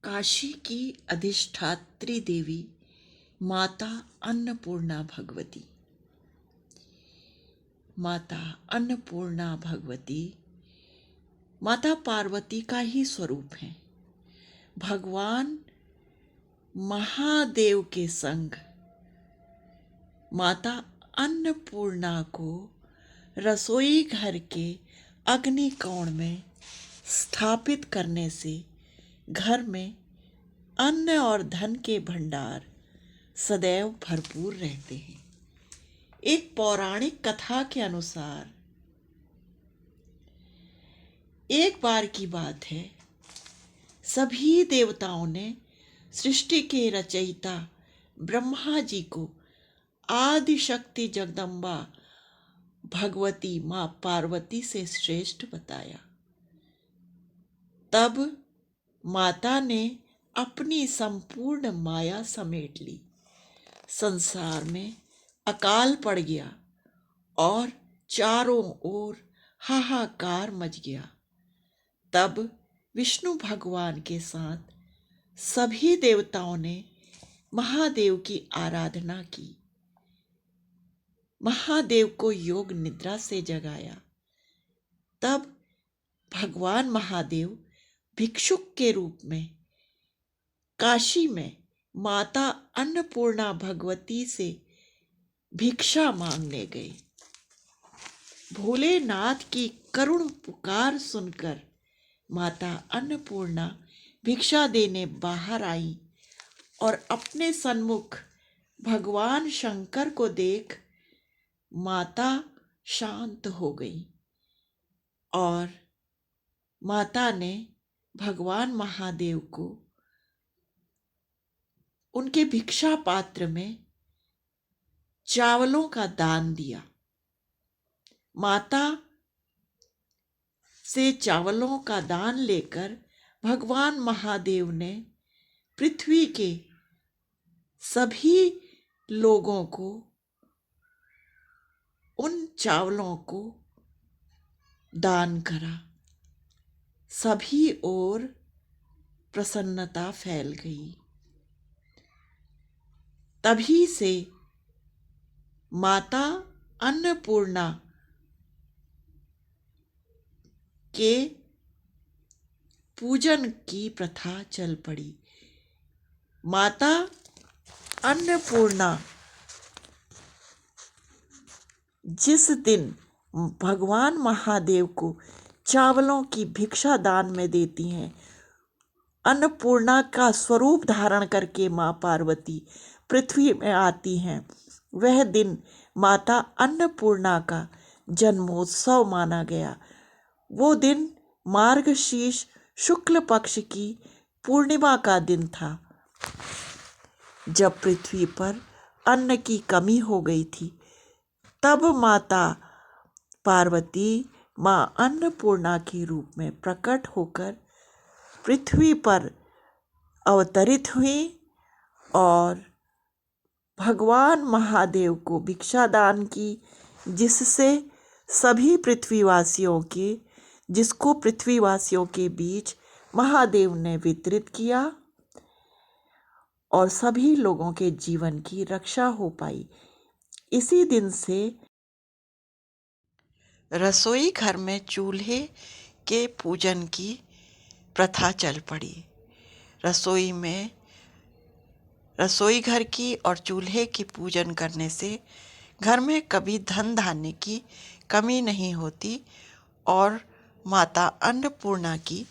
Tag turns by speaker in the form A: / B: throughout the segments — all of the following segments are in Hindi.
A: काशी की अधिष्ठात्री देवी माता अन्नपूर्णा भगवती। माता अन्नपूर्णा भगवती माता पार्वती का ही स्वरूप है। भगवान महादेव के संग माता अन्नपूर्णा को रसोई घर के अग्निकोण में स्थापित करने से घर में अन्न और धन के भंडार सदैव भरपूर रहते हैं। एक पौराणिक कथा के अनुसार एक बार की बात है, सभी देवताओं ने सृष्टि के रचयिता ब्रह्मा जी को आदि शक्ति जगदम्बा भगवती माँ पार्वती से श्रेष्ठ बताया। तब माता ने अपनी संपूर्ण माया समेट ली। संसार में अकाल पड़ गया और चारों ओर हाहाकार मच गया। तब विष्णु भगवान के साथ सभी देवताओं ने महादेव की आराधना की। महादेव को योग निद्रा से जगाया। तब भगवान महादेव भिक्षुक के रूप में काशी में माता अन्नपूर्णा भगवती से भिक्षा मांगने गए। भोलेनाथ की करुण पुकार सुनकर माता अन्नपूर्णा भिक्षा देने बाहर आई और अपने सन्मुख भगवान शंकर को देख माता शांत हो गई और माता ने भगवान महादेव को उनके भिक्षा पात्र में चावलों का दान दिया। माता से चावलों का दान लेकर भगवान महादेव ने पृथ्वी के सभी लोगों को उन चावलों को दान करा। सभी ओर प्रसन्नता फैल गई। तभी से माता अन्नपूर्णा के पूजन की प्रथा चल पड़ी। माता अन्नपूर्णा जिस दिन भगवान महादेव को चावलों की भिक्षा दान में देती हैं, अन्नपूर्णा का स्वरूप धारण करके माँ पार्वती पृथ्वी में आती हैं। वह दिन माता अन्नपूर्णा का जन्मोत्सव माना गया। वो दिन मार्गशीर्ष शुक्ल पक्ष की पूर्णिमा का दिन था, जब पृथ्वी पर अन्न की कमी हो गई थी। तब माता पार्वती माँ अन्नपूर्णा के रूप में प्रकट होकर पृथ्वी पर अवतरित हुई और भगवान महादेव को भिक्षा दान की, जिसको पृथ्वीवासियों के बीच महादेव ने वितरित किया और सभी लोगों के जीवन की रक्षा हो पाई। इसी दिन से रसोई घर में चूल्हे के पूजन की प्रथा चल पड़ी। रसोई घर की और चूल्हे की पूजन करने से घर में कभी धन धान्य की कमी नहीं होती और माता अन्नपूर्णा की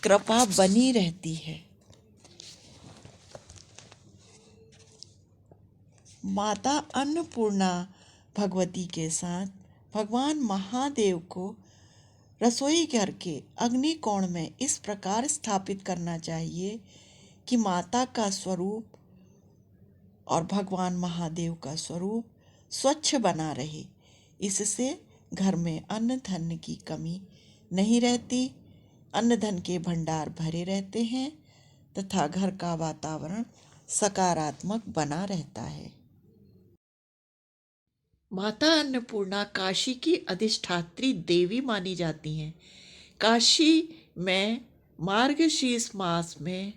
A: कृपा बनी रहती है। माता अन्नपूर्णा भगवती के साथ भगवान महादेव को रसोई घर के अग्निकोण में इस प्रकार स्थापित करना चाहिए कि माता का स्वरूप और भगवान महादेव का स्वरूप स्वच्छ बना रहे। इससे घर में अन्न धन की कमी नहीं रहती, अन्न धन के भंडार भरे रहते हैं तथा घर का वातावरण सकारात्मक बना रहता है। माता अन्नपूर्णा काशी की अधिष्ठात्री देवी मानी जाती हैं। काशी में मार्गशीर्ष मास में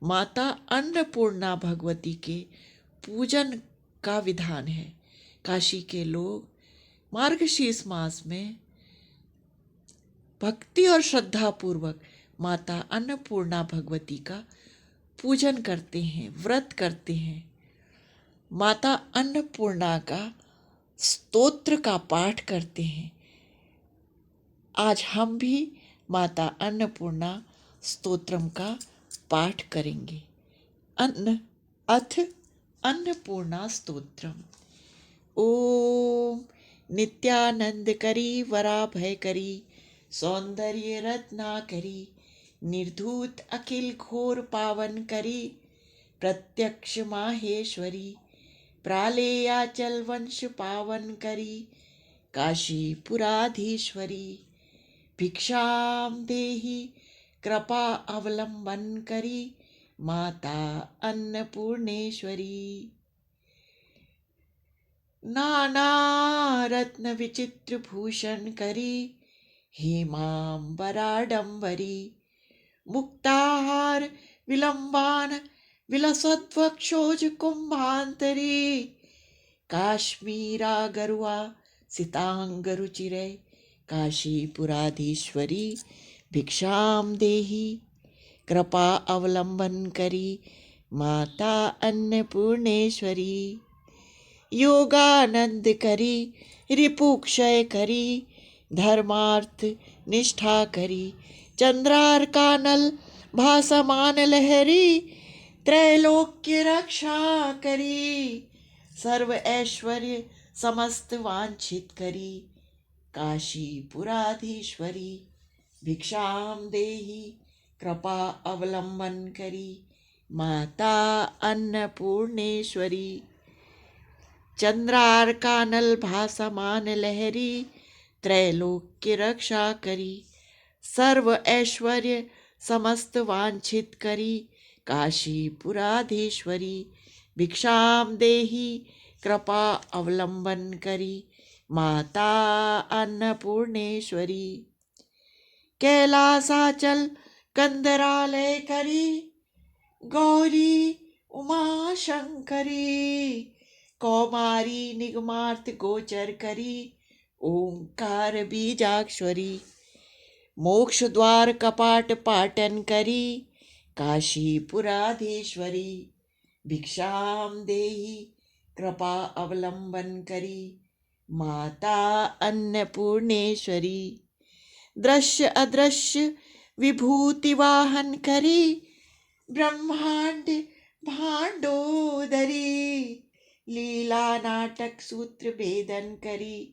A: माता अन्नपूर्णा भगवती के पूजन का विधान है। काशी के लोग मार्गशीर्ष मास में भक्ति और श्रद्धा पूर्वक माता अन्नपूर्णा भगवती का पूजन करते हैं, व्रत करते हैं। माता अन्नपूर्णा का स्तोत्र का पाठ करते हैं। आज हम भी माता अन्नपूर्णा स्तोत्रम का पाठ करेंगे। अथ अन्नपूर्णा स्तोत्रम। ओम नित्यानंदकरी वराभयकरी सौंदर्य रत्नाकरी निर्धूत अखिल घोर पावन करी प्रत्यक्ष माहेश्वरी प्रालेयाचल वंश पावन करी काशीपुराधीश्वरी भिक्षाम देहि कृपा अवलंबन करी माता अन्नपूर्णेश्वरी। नाना रत्न विचित्र भूषण करी हेमांबराडंबरी मुक्ताहार विलंबान विलसद्वक्षोज कुंभांतरी काश्मीरा गरुआ सितांग रुचिरे काशीपुराधीश्वरी भिक्षाम देहि कृपा अवलंबन करी माता अन्नपूर्णेश्वरी। योगानंद करी रिपुक्षय करी धर्मार्थ निष्ठा करी चंद्रार कानल भासमान लहरी त्रैलोक्य रक्षा करी सर्व ऐश्वर्य समस्त वांछित करी काशीपुराधीश्वरी भिक्षाम देहि कृपा अवलंबन करी माता अन्नपूर्णेश्वरी। चंद्रार कानल भासमान लहरी त्रैलोक्य रक्षा करी सर्व ऐश्वर्य समस्त वांछित करी काशीपुराधीश्वरी भिक्षाम देहि कृपा अवलंबन करी माता अन्नपूर्णेश्वरी। कैलासाचल कंदरालय करी गौरी उमा शंकरी कौमारी निगमार्थ गोचर करी ओंकार बीजाक्षरी मोक्ष द्वार कपाट पाटन करी काशीपुराधीश्वरी भिक्षाम देहि कृपा अवलंबन करी माता अन्नपूर्णेश्वरी। दृश्य अदृश्य विभूति वाहन करी ब्रह्मांड भांडोदरी लीला नाटक सूत्र भेदन करी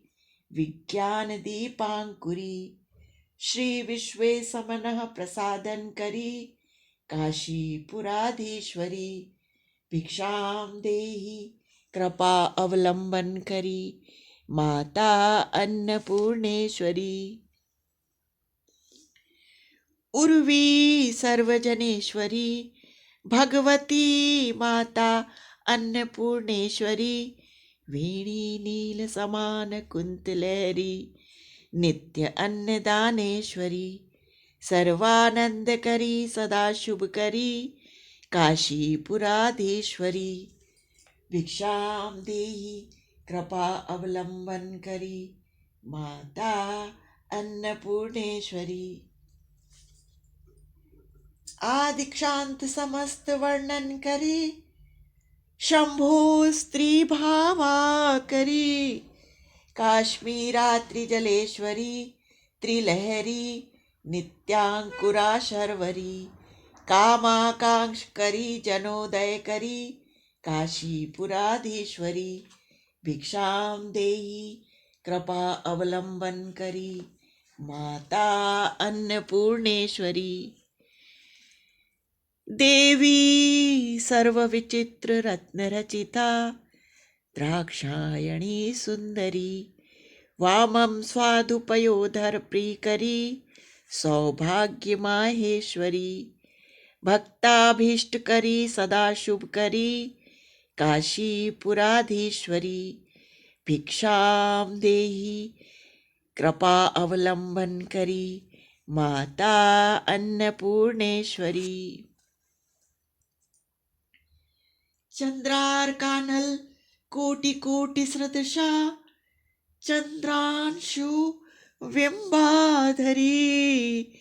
A: विज्ञान दीपांकुरी श्री विश्वे समनः प्रसादन करी काशीपुराधीश्वरी भिक्षाम देहि कृपा अवलंबन करी माता अन्नपूर्णेश्वरी। उर्वी सर्वजनेश्वरी भगवती माता अन्नपूर्णेश्वरी वेणी नील समान कुंतलहरी नित्य अन्नदानेश्वरी सर्वानंद करी सदा शुभ करी काशीपुराधीश्वरी भिक्षाम देहि कृपा अवलंबन करी माता अन्नपूर्णेश्वरी। आदिक्षांत समस्त वर्णन करी शंभो स्त्री भावा करी काश्मीरा त्रिजलेश्वरी त्रिलहरी नित्यांकुरा शर्वरी कामाकांक्ष करी जनोदय करी काशीपुराधीश्वरी भिक्षाम देहि कृपा अवलंबन करी माता अन्नपूर्णेश्वरी। देवी सर्वविचित्र रत्न रचिता द्राक्षायणी सुंदरी वामं स्वादुपयोधर प्रीकरी सौभाग्य माहेश्वरी भक्ताभीष्ट करी सदा शुभ करी काशीपुराधीश्वरी भिक्षाम देहि कृपा अवलंबन करी माता अन्नपूर्णेश्वरी। चंद्रार्कानल कोटि कोटि सदृशा चंद्रांशु बिंबाधरी।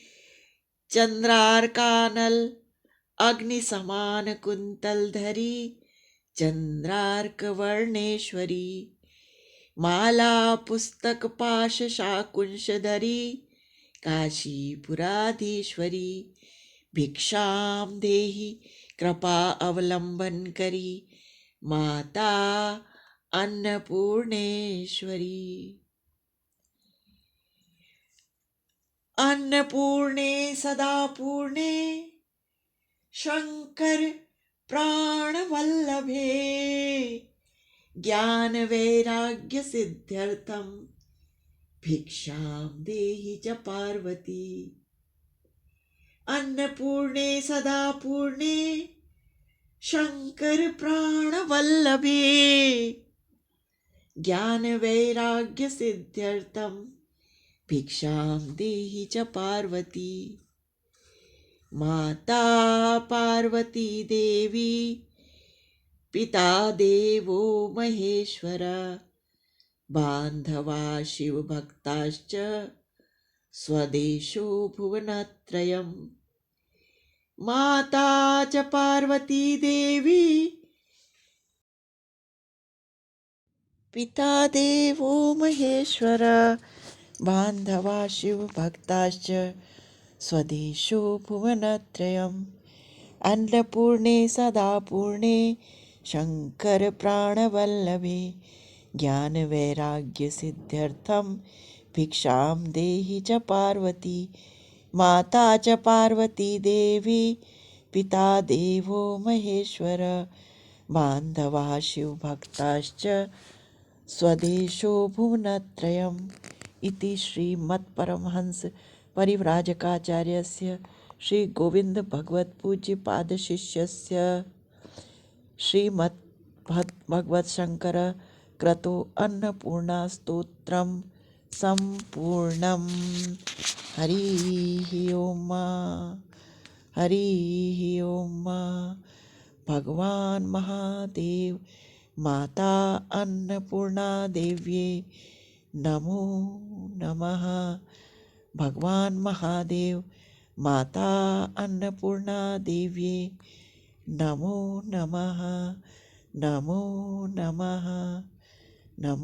A: चंद्रार्कानल अग्नि समान कुंतल धरी चंद्रार्क वर्णेश्वरी। माला पुस्तक पाश शाकुंश धरी काशीपुराधीश्वरी। भिक्षाम देहि कृपा अवलंबन करी माता अन्नपूर्णेश्वरी। अन्नपूर्णे सदा पूर्णे शंकर प्राण वल्लभे। ज्ञान वैराग्य सिद्ध्यर्थम भिक्षाम देहि च पार्वती। अन्नपूर्णे सदा पूर्णे शंकर प्राण वल्लभे। ज्ञान वैराग्य सिद्ध्यर्थम भिक्षाम देहि च पार्वती। माता पार्वती देवी पिता देवो महेश्वर। बांधवा शिव भक्ताश्च स्वदेशो भुवनत्रयम्। माता च पार्वती देवी पिता देवो महेश्वर। बांधवा शिव भक्ताश्च स्वदेशो भुवनत्रयम्। अन्नपूर्णे सदा पूर्णे शंकर प्राणवल्लभे। ज्ञान वैराग्य सिद्ध्यर्थम भिक्षाम देहि च पार्वती। माता च पार्वती देवी पिता देवो महेश्वर। बांधवा शिव भक्ताश्च स्वदेशो भुवनत्रयम्। इति श्रीमत्परमहंस परिव्राजकाचार्यस्य श्री गोविंद भगवत पूज्य पाद शिष्यस्य श्रीमद्भगवत शंकर क्रतो अन्नपूर्णा स्तोत्रम संपूर्णम। हरि ओम हरि ओम। भगवान महादेव माता अन्नपूर्णा देव्ये नमो नमः। भगवान महादेव माता अन्नपूर्णा देव्ये नमो नमः। नमो नमः। नमो